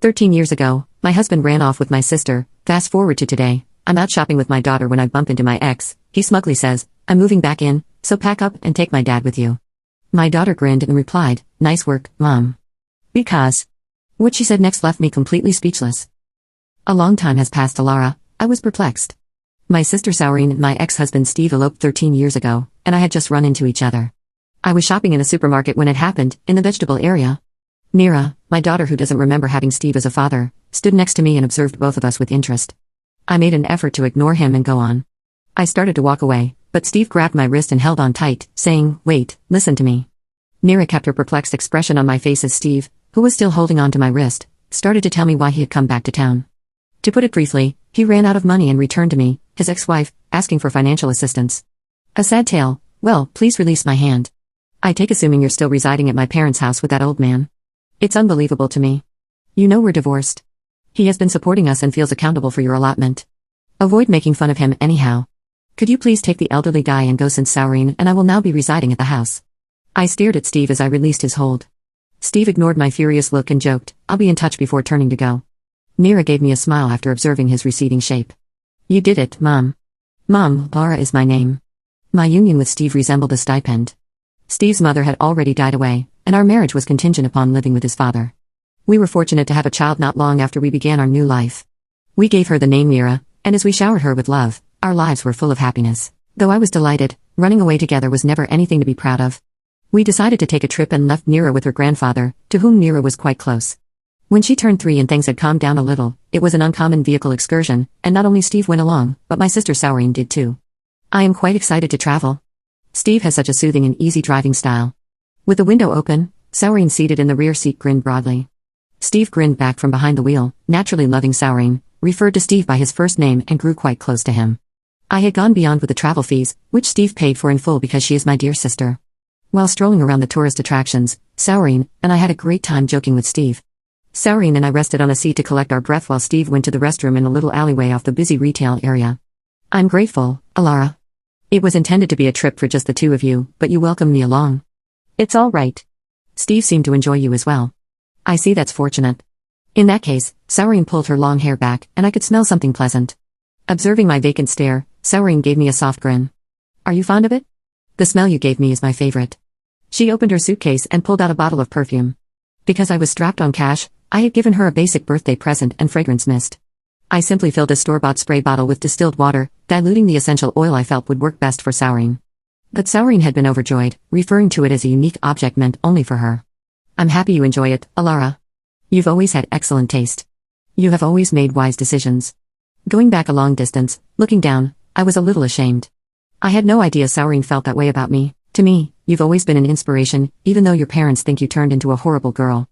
13 years ago, my husband ran off with my sister. Fast forward to today, I'm out shopping with my daughter when I bump into my ex. He smugly says, "I'm moving back in, so pack up and take my dad with you." My daughter grinned and replied, "Nice work, Mom." Because what she said next left me completely speechless. A long time has passed, Alara. I was perplexed. My sister Saurine and my ex-husband Steve eloped 13 years ago, and I had just run into each other. I was shopping in a supermarket when it happened, in the vegetable area. Mira, my daughter who doesn't remember having Steve as a father, stood next to me and observed both of us with interest. I made an effort to ignore him and go on. I started to walk away, but Steve grabbed my wrist and held on tight, saying, "Wait, listen to me." Mira kept her perplexed expression on my face as Steve, who was still holding on to my wrist, started to tell me why he had come back to town. To put it briefly, he ran out of money and returned to me, his ex-wife, asking for financial assistance. A sad tale. Well, please release my hand. I take assuming you're still residing at my parents' house with that old man. It's unbelievable to me. You know we're divorced. He has been supporting us and feels accountable for your allotment. Avoid making fun of him anyhow. Could you please take the elderly guy and go since Saurine and I will now be residing at the house. I stared at Steve as I released his hold. Steve ignored my furious look and joked, "I'll be in touch," before turning to go. Mira gave me a smile after observing his receding shape. "You did it, Mom." "Mom, Laura is my name." My union with Steve resembled a stipend. Steve's mother had already died away, and our marriage was contingent upon living with his father. We were fortunate to have a child not long after we began our new life. We gave her the name Mira, and as we showered her with love, our lives were full of happiness. Though I was delighted, running away together was never anything to be proud of. We decided to take a trip and left Mira with her grandfather, to whom Mira was quite close. When she turned 3 and things had calmed down a little, it was an uncommon vehicle excursion, and not only Steve went along, but my sister Saurine did too. I am quite excited to travel. Steve has such a soothing and easy driving style. With the window open, Saurine seated in the rear seat grinned broadly. Steve grinned back from behind the wheel, naturally loving Saurine, referred to Steve by his first name and grew quite close to him. I had gone beyond with the travel fees, which Steve paid for in full because she is my dear sister. While strolling around the tourist attractions, Saurine and I had a great time joking with Steve. Saurine and I rested on a seat to collect our breath while Steve went to the restroom in a little alleyway off the busy retail area. I'm grateful, Alara. It was intended to be a trip for just the two of you, but you welcomed me along. It's all right. Steve seemed to enjoy you as well. I see, that's fortunate. In that case, Saurine pulled her long hair back, and I could smell something pleasant. Observing my vacant stare, Saurine gave me a soft grin. Are you fond of it? The smell you gave me is my favorite. She opened her suitcase and pulled out a bottle of perfume. Because I was strapped on cash, I had given her a basic birthday present and fragrance mist. I simply filled a store-bought spray bottle with distilled water, diluting the essential oil I felt would work best for Saurine. But Saurine had been overjoyed, referring to it as a unique object meant only for her. I'm happy you enjoy it, Alara. You've always had excellent taste. You have always made wise decisions. Going back a long distance, looking down, I was a little ashamed. I had no idea Saurine felt that way about me. To me, you've always been an inspiration, even though your parents think you turned into a horrible girl.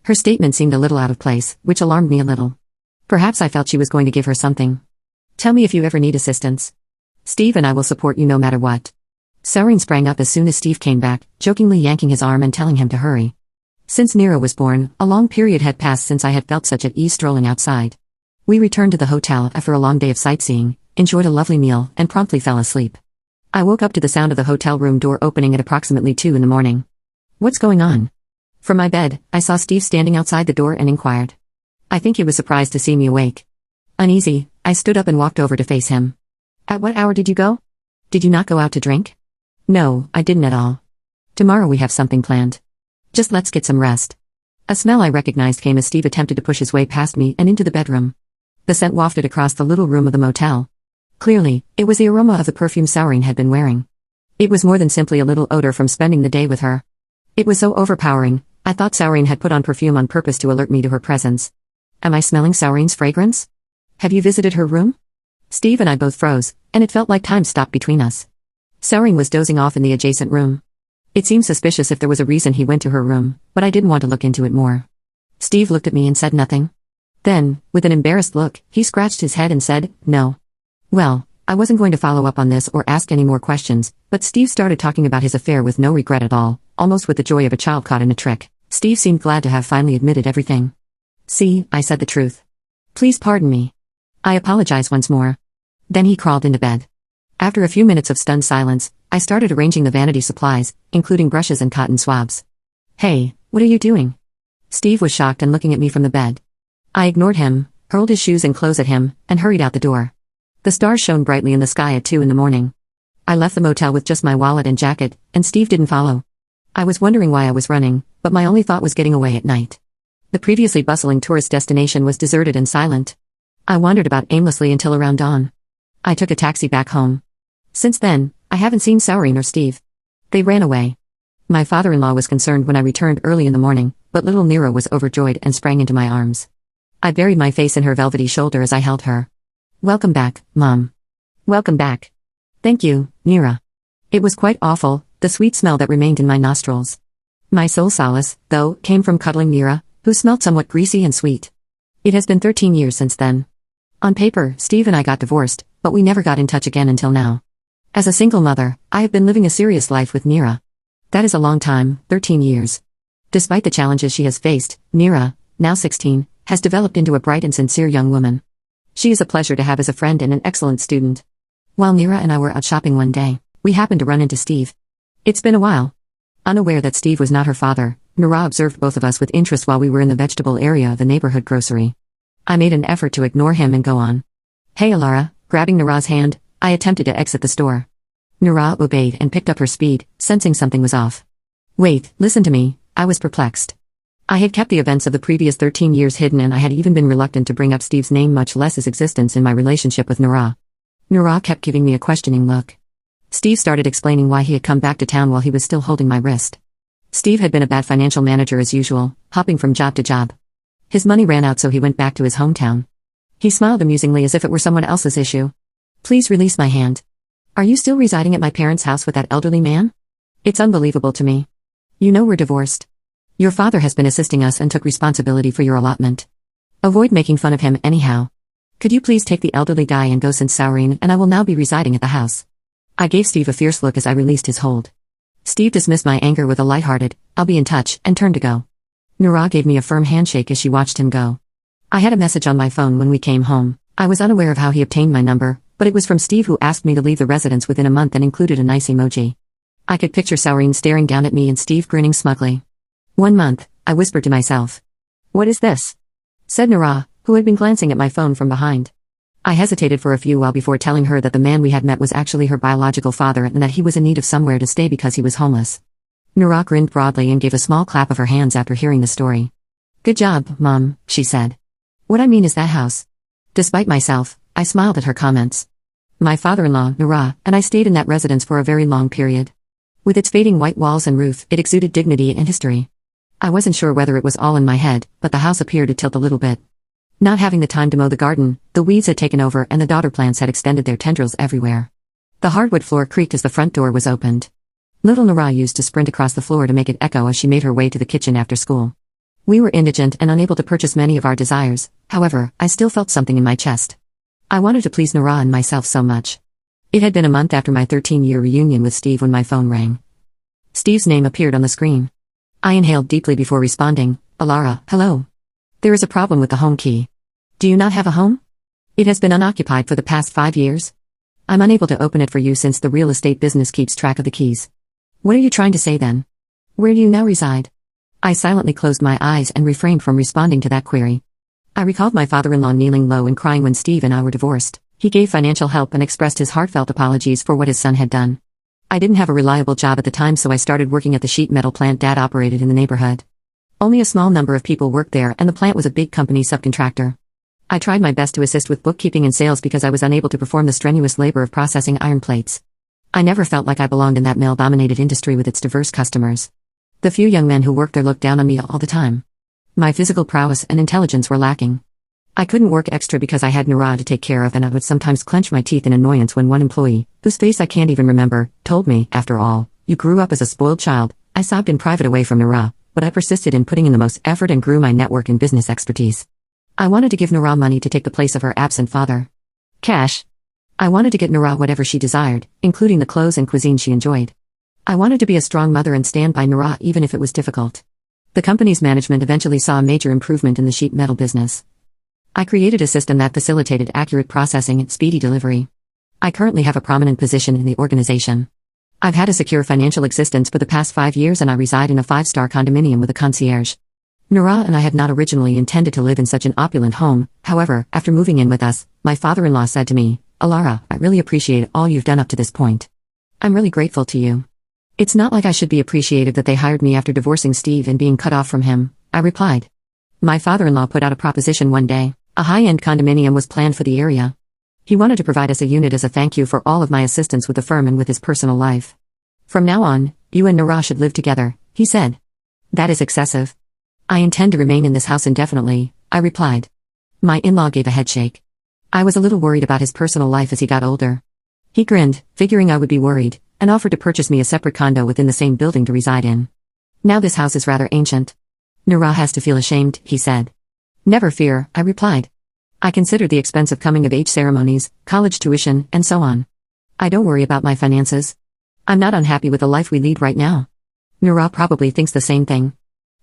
Her statement seemed a little out of place, which alarmed me a little. Perhaps I felt she was going to give her something. Tell me if you ever need assistance. Steve and I will support you no matter what. Saurine sprang up as soon as Steve came back, jokingly yanking his arm and telling him to hurry. Since Nero was born, a long period had passed since I had felt such at ease strolling outside. We returned to the hotel after a long day of sightseeing, enjoyed a lovely meal, and promptly fell asleep. I woke up to the sound of the hotel room door opening at approximately 2 in the morning. What's going on? From my bed, I saw Steve standing outside the door and inquired. I think he was surprised to see me awake. Uneasy, I stood up and walked over to face him. At what hour did you go? Did you not go out to drink? No, I didn't at all. Tomorrow we have something planned. Just let's get some rest. A smell I recognized came as Steve attempted to push his way past me and into the bedroom. The scent wafted across the little room of the motel. Clearly, it was the aroma of the perfume Saurine had been wearing. It was more than simply a little odor from spending the day with her. It was so overpowering, I thought Saurine had put on perfume on purpose to alert me to her presence. Am I smelling Saurine's fragrance? Have you visited her room? Steve and I both froze, and it felt like time stopped between us. Saurine was dozing off in the adjacent room. It seemed suspicious if there was a reason he went to her room, but I didn't want to look into it more. Steve looked at me and said nothing. Then, with an embarrassed look, he scratched his head and said, "No." Well, I wasn't going to follow up on this or ask any more questions, but Steve started talking about his affair with no regret at all, almost with the joy of a child caught in a trick. Steve seemed glad to have finally admitted everything. See, I said the truth. Please pardon me. I apologize once more. Then he crawled into bed. After a few minutes of stunned silence, I started arranging the vanity supplies, including brushes and cotton swabs. Hey, what are you doing? Steve was shocked and looking at me from the bed. I ignored him, hurled his shoes and clothes at him, and hurried out the door. The stars shone brightly in the sky at 2 in the morning. I left the motel with just my wallet and jacket, and Steve didn't follow. I was wondering why I was running, but my only thought was getting away at night. The previously bustling tourist destination was deserted and silent. I wandered about aimlessly until around dawn. I took a taxi back home. Since then, I haven't seen Saurine or Steve. They ran away. My father-in-law was concerned when I returned early in the morning, but little Nira was overjoyed and sprang into my arms. I buried my face in her velvety shoulder as I held her. "Welcome back, Mom." "Welcome back." "Thank you, Nira." It was quite awful, the sweet smell that remained in my nostrils. My sole solace, though, came from cuddling Nira, who smelled somewhat greasy and sweet. It has been 13 years since then. On paper, Steve and I got divorced, but we never got in touch again until now. As a single mother, I have been living a serious life with Nira. That is a long time, 13 years. Despite the challenges she has faced, Nira, now 16, has developed into a bright and sincere young woman. She is a pleasure to have as a friend and an excellent student. While Nira and I were out shopping one day, we happened to run into Steve. It's been a while. Unaware that Steve was not her father, Nira observed both of us with interest while we were in the vegetable area of the neighborhood grocery. I made an effort to ignore him and go on. "Hey Alara," grabbing Nira's hand, I attempted to exit the store. Nira obeyed and picked up her speed, sensing something was off. "Wait, listen to me," I was perplexed. I had kept the events of the previous 13 years hidden, and I had even been reluctant to bring up Steve's name, much less his existence, in my relationship with Nira. Nira kept giving me a questioning look. Steve started explaining why he had come back to town while he was still holding my wrist. Steve had been a bad financial manager as usual, hopping from job to job. His money ran out, so he went back to his hometown. He smiled amusingly as if it were someone else's issue. "Please release my hand. Are you still residing at my parents' house with that elderly man? It's unbelievable to me. You know we're divorced. Your father has been assisting us and took responsibility for your allotment. Avoid making fun of him anyhow. Could you please take the elderly guy and go, since Saurine and I will now be residing at the house?" I gave Steve a fierce look as I released his hold. Steve dismissed my anger with a lighthearted, "I'll be in touch," and turned to go. Nira gave me a firm handshake as she watched him go. I had a message on my phone when we came home. I was unaware of how he obtained my number, but it was from Steve, who asked me to leave the residence within a month and included a nice emoji. I could picture Saurine staring down at me and Steve grinning smugly. "1 month," I whispered to myself. "What is this?" said Nira, who had been glancing at my phone from behind. I hesitated for a few while before telling her that the man we had met was actually her biological father and that he was in need of somewhere to stay because he was homeless. Nira grinned broadly and gave a small clap of her hands after hearing the story. "Good job, Mom," she said. "What I mean is that house." Despite myself, I smiled at her comments. My father-in-law, Nira, and I stayed in that residence for a very long period. With its fading white walls and roof, it exuded dignity and history. I wasn't sure whether it was all in my head, but the house appeared to tilt a little bit. Not having the time to mow the garden, the weeds had taken over and the dodder plants had extended their tendrils everywhere. The hardwood floor creaked as the front door was opened. Little Nira used to sprint across the floor to make it echo as she made her way to the kitchen after school. We were indigent and unable to purchase many of our desires, however, I still felt something in my chest. I wanted to please Nira and myself so much. It had been a month after my 13-year reunion with Steve when my phone rang. Steve's name appeared on the screen. I inhaled deeply before responding. "Alara, hello. There is a problem with the home key. Do you not have a home? It has been unoccupied for the past 5 years. I'm unable to open it for you since the real estate business keeps track of the keys. What are you trying to say then? Where do you now reside?" I silently closed my eyes and refrained from responding to that query. I recalled my father-in-law kneeling low and crying when Steve and I were divorced. He gave financial help and expressed his heartfelt apologies for what his son had done. I didn't have a reliable job at the time, so I started working at the sheet metal plant Dad operated in the neighborhood. Only a small number of people worked there, and the plant was a big company subcontractor. I tried my best to assist with bookkeeping and sales because I was unable to perform the strenuous labor of processing iron plates. I never felt like I belonged in that male-dominated industry with its diverse customers. The few young men who worked there looked down on me all the time. My physical prowess and intelligence were lacking. I couldn't work extra because I had Nira to take care of, and I would sometimes clench my teeth in annoyance when one employee, whose face I can't even remember, told me, "After all, you grew up as a spoiled child." I sobbed in private away from Nira, but I persisted in putting in the most effort and grew my network and business expertise. I wanted to give Nira money to take the place of her absent father. Cash. I wanted to get Nira whatever she desired, including the clothes and cuisine she enjoyed. I wanted to be a strong mother and stand by Nira even if it was difficult. The company's management eventually saw a major improvement in the sheet metal business. I created a system that facilitated accurate processing and speedy delivery. I currently have a prominent position in the organization. I've had a secure financial existence for the past 5 years, and I reside in a 5-star condominium with a concierge. Nora and I had not originally intended to live in such an opulent home. However, after moving in with us, my father-in-law said to me, "Alara, I really appreciate all you've done up to this point. I'm really grateful to you." "It's not like I should be appreciative that they hired me after divorcing Steve and being cut off from him," I replied. My father-in-law put out a proposition one day. A high-end condominium was planned for the area. He wanted to provide us a unit as a thank you for all of my assistance with the firm and with his personal life. "From now on, you and Nora should live together," he said. "That is excessive. I intend to remain in this house indefinitely," I replied. My in-law gave a headshake. I was a little worried about his personal life as he got older. He grinned, figuring I would be worried, and offered to purchase me a separate condo within the same building to reside in. "Now this house is rather ancient. Nora has to feel ashamed," he said. "Never fear," I replied. "I consider the expense of coming-of-age ceremonies, college tuition, and so on. I don't worry about my finances. I'm not unhappy with the life we lead right now. Nora probably thinks the same thing."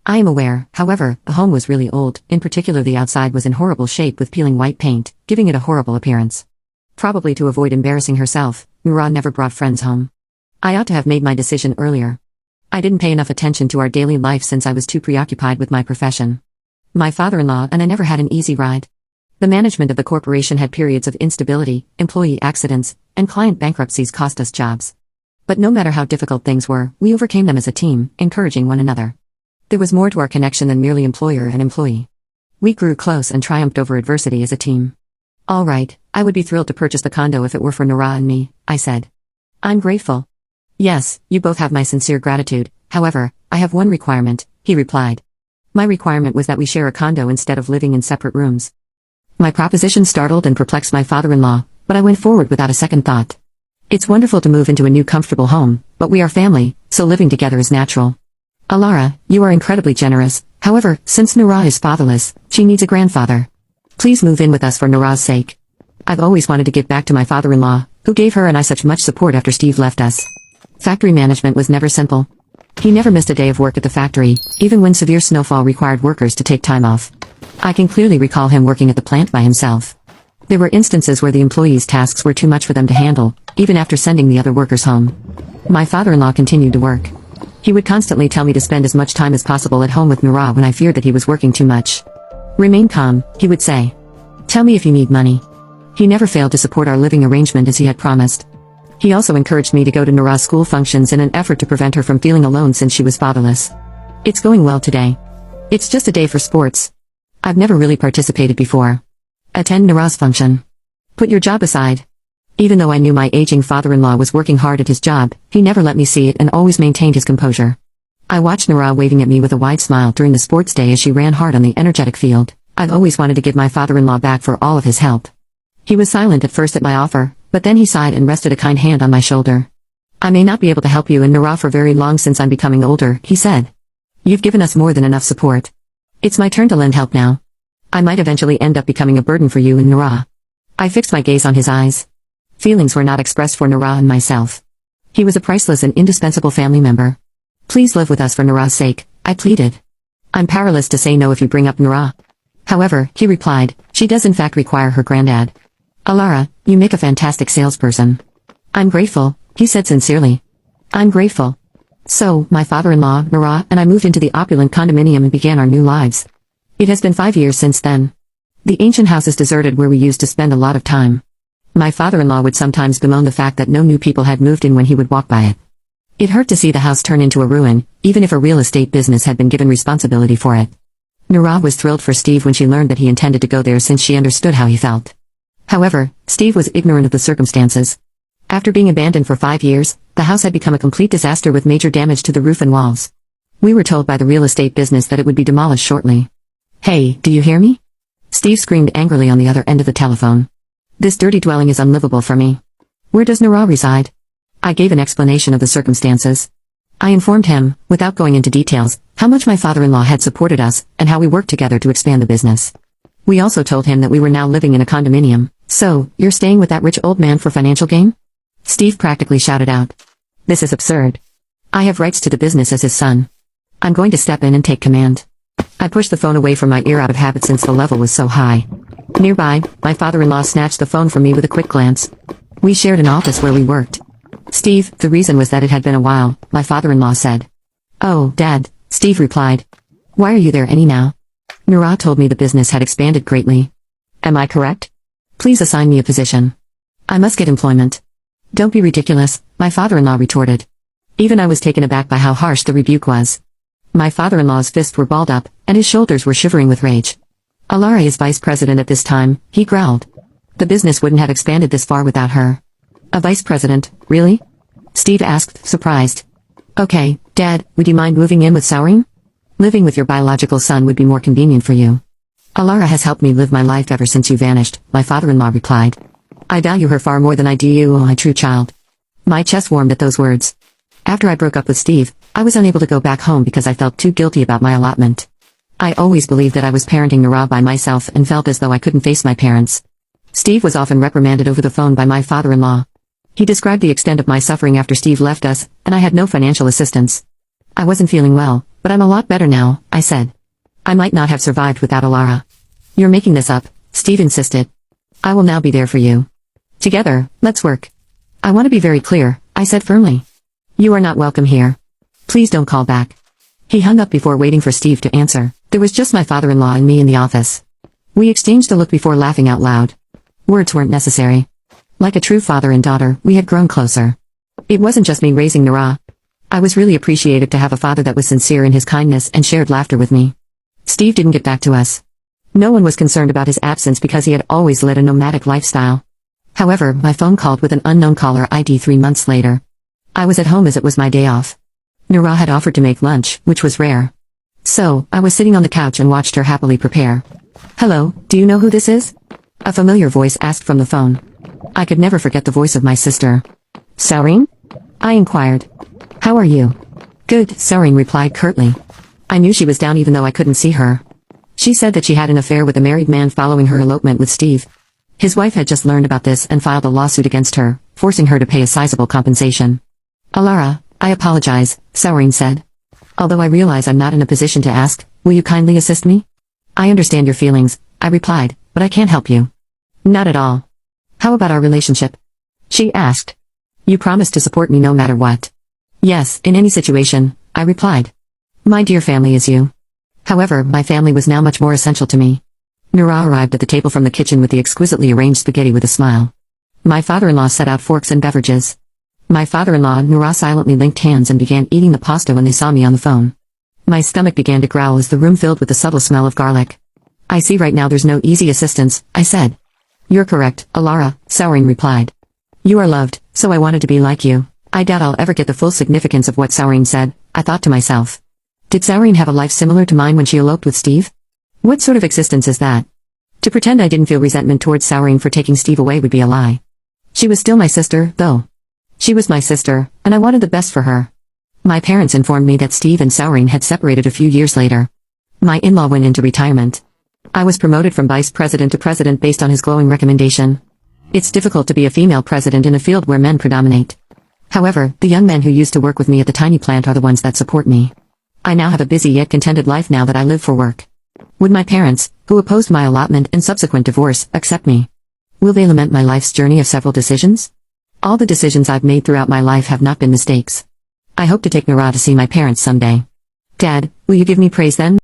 I am aware, however, the home was really old, in particular the outside was in horrible shape with peeling white paint, giving it a horrible appearance. Probably to avoid embarrassing herself, Nora never brought friends home. I ought to have made my decision earlier. I didn't pay enough attention to our daily life since I was too preoccupied with my profession. My father-in-law and I never had an easy ride. The management of the corporation had periods of instability, employee accidents, and client bankruptcies cost us jobs. But no matter how difficult things were, we overcame them as a team, encouraging one another. There was more to our connection than merely employer and employee. We grew close and triumphed over adversity as a team. "All right, I would be thrilled to purchase the condo if it were for Nora and me," I said. "I'm grateful." "Yes, you both have my sincere gratitude. However, I have one requirement," he replied. My requirement was that we share a condo instead of living in separate rooms. My proposition startled and perplexed my father-in-law, but I went forward without a second thought. It's wonderful to move into a new comfortable home, but we are family, so living together is natural. "Alara, you are incredibly generous. However, since Nora is fatherless, she needs a grandfather. Please move in with us for Nora's sake. I've always wanted to give back to my father-in-law, who gave her and I such much support after Steve left us." Factory management was never simple. He never missed a day of work at the factory, even when severe snowfall required workers to take time off. I can clearly recall him working at the plant by himself. There were instances where the employees' tasks were too much for them to handle, even after sending the other workers home. My father-in-law continued to work. He would constantly tell me to spend as much time as possible at home with Nora when I feared that he was working too much. "Remain calm," he would say. "Tell me if you need money." He never failed to support our living arrangement as he had promised. He also encouraged me to go to Nora's school functions in an effort to prevent her from feeling alone since she was fatherless. "It's going well today. It's just a day for sports. I've never really participated before. Attend Nora's function. Put your job aside." Even though I knew my aging father-in-law was working hard at his job, he never let me see it and always maintained his composure. I watched Nora waving at me with a wide smile during the sports day as she ran hard on the energetic field. I've always wanted to give my father-in-law back for all of his help. He was silent at first at my offer, but then he sighed and rested a kind hand on my shoulder. "I may not be able to help you and Nora for very long since I'm becoming older," he said. "You've given us more than enough support. It's my turn to lend help now. I might eventually end up becoming a burden for you and Nora." I fixed my gaze on his eyes. Feelings were not expressed for Nora and myself. He was a priceless and indispensable family member. "Please live with us for Nora's sake," I pleaded. "I'm powerless to say no if you bring up Nora." "However," he replied, "she does in fact require her granddad." "Alara, you make a fantastic salesperson." "I'm grateful," he said sincerely. "I'm grateful." So, my father-in-law, Nora, and I moved into the opulent condominium and began our new lives. It has been 5 years since then. The ancient house is deserted where we used to spend a lot of time. My father-in-law would sometimes bemoan the fact that no new people had moved in when he would walk by it. It hurt to see the house turn into a ruin, even if a real estate business had been given responsibility for it. Nora was thrilled for Steve when she learned that he intended to go there since she understood how he felt. However, Steve was ignorant of the circumstances. After being abandoned for 5 years, the house had become a complete disaster with major damage to the roof and walls. We were told by the real estate business that it would be demolished shortly. "Hey, do you hear me?" Steve screamed angrily on the other end of the telephone. "This dirty dwelling is unlivable for me. Where does Nora reside?" I gave an explanation of the circumstances. I informed him, without going into details, how much my father-in-law had supported us, and how we worked together to expand the business. We also told him that we were now living in a condominium. "So, you're staying with that rich old man for financial gain?" Steve practically shouted out. "This is absurd. I have rights to the business as his son. I'm going to step in and take command." I pushed the phone away from my ear out of habit since the level was so high. Nearby, my father-in-law snatched the phone from me with a quick glance. We shared an office where we worked. "Steve, the reason was that it had been a while," my father-in-law said. "Oh, Dad," Steve replied. Why are you there any now? Nura told me the business had expanded greatly. Am I correct? Please assign me a position. I must get employment. Don't be ridiculous, my father-in-law retorted. Even I was taken aback by how harsh the rebuke was. My father-in-law's fists were balled up, and his shoulders were shivering with rage. Alara is vice president at this time, he growled. The business wouldn't have expanded this far without her. A vice president, really? Steve asked, surprised. Okay, Dad, would you mind moving in with Saurine? Living with your biological son would be more convenient for you. Alara has helped me live my life ever since you vanished, my father-in-law replied. I value her far more than I do you, my true child. My chest warmed at those words. After I broke up with Steve, I was unable to go back home because I felt too guilty about my allotment. I always believed that I was parenting Nura by myself and felt as though I couldn't face my parents. Steve was often reprimanded over the phone by my father-in-law. He described the extent of my suffering after Steve left us, and I had no financial assistance. I wasn't feeling well, but I'm a lot better now, I said. I might not have survived without Alara. You're making this up, Steve insisted. I will now be there for you. Together, let's work. I want to be very clear, I said firmly. You are not welcome here. Please don't call back. He hung up before waiting for Steve to answer. There was just my father-in-law and me in the office. We exchanged a look before laughing out loud. Words weren't necessary. Like a true father and daughter, we had grown closer. It wasn't just me raising Nura. I was really appreciative to have a father that was sincere in his kindness and shared laughter with me. Steve didn't get back to us. No one was concerned about his absence because he had always led a nomadic lifestyle. However, my phone called with an unknown caller ID 3 months later. I was at home as it was my day off. Nura had offered to make lunch, which was rare. So, I was sitting on the couch and watched her happily prepare. Hello, do you know who this is? A familiar voice asked from the phone. I could never forget the voice of my sister. Saurine? I inquired. How are you? Good, Saurine replied curtly. I knew she was down even though I couldn't see her. She said that she had an affair with a married man following her elopement with Steve. His wife had just learned about this and filed a lawsuit against her, forcing her to pay a sizable compensation. Alara, I apologize, Saurine said. Although I realize I'm not in a position to ask, will you kindly assist me? I understand your feelings, I replied, but I can't help you. Not at all. How about our relationship? She asked. You promised to support me no matter what. Yes, in any situation, I replied. My dear family is you. However, my family was now much more essential to me. Nura arrived at the table from the kitchen with the exquisitely arranged spaghetti with a smile. My father-in-law set out forks and beverages. My father-in-law and Nura silently linked hands and began eating the pasta when they saw me on the phone. My stomach began to growl as the room filled with the subtle smell of garlic. I see right now there's no easy assistance, I said. You're correct, Alara, Saurine replied. You are loved, so I wanted to be like you. I doubt I'll ever get the full significance of what Saurine said, I thought to myself. Did Saurine have a life similar to mine when she eloped with Steve? What sort of existence is that? To pretend I didn't feel resentment towards Saurine for taking Steve away would be a lie. She was still my sister, though. She was my sister, and I wanted the best for her. My parents informed me that Steve and Saurine had separated a few years later. My in-law went into retirement. I was promoted from vice president to president based on his glowing recommendation. It's difficult to be a female president in a field where men predominate. However, the young men who used to work with me at the tiny plant are the ones that support me. I now have a busy yet contented life now that I live for work. Would my parents, who opposed my allotment and subsequent divorce, accept me? Will they lament my life's journey of several decisions? All the decisions I've made throughout my life have not been mistakes. I hope to take Nura to see my parents someday. Dad, will you give me praise then?